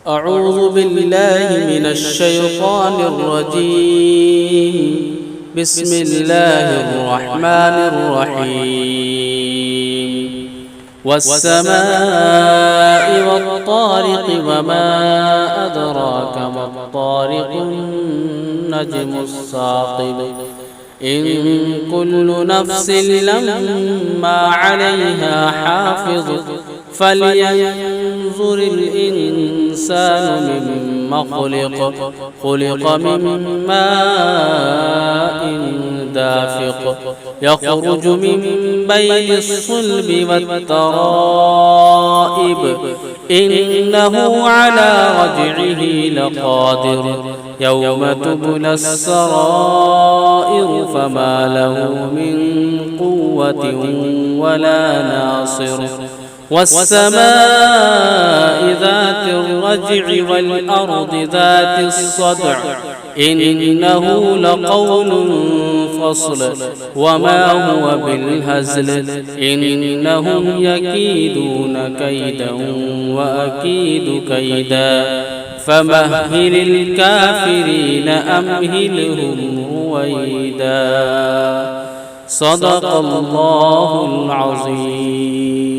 أعوذ بالله من الشيطان الرجيم. بسم الله الرحمن الرحيم. والسماء والطارق وما أدراك ما الطارق النجم الثاقب إن كل نفس لما عليها حافظ فلينظر الإنسان مما خلق من ماء دافق يخرج من بين الصلب والترائب إنه على رجعه لقادر يوم تبلى السرائر فما له من قوة ولا ناصر والسماء ذات الرجع والأرض ذات الصدع إنه لقول فصل وما هو بالهزل إنهم يكيدون كيدا وأكيد كيدا فمهل الكافرين أمهلهم رويدا. صدق الله العظيم.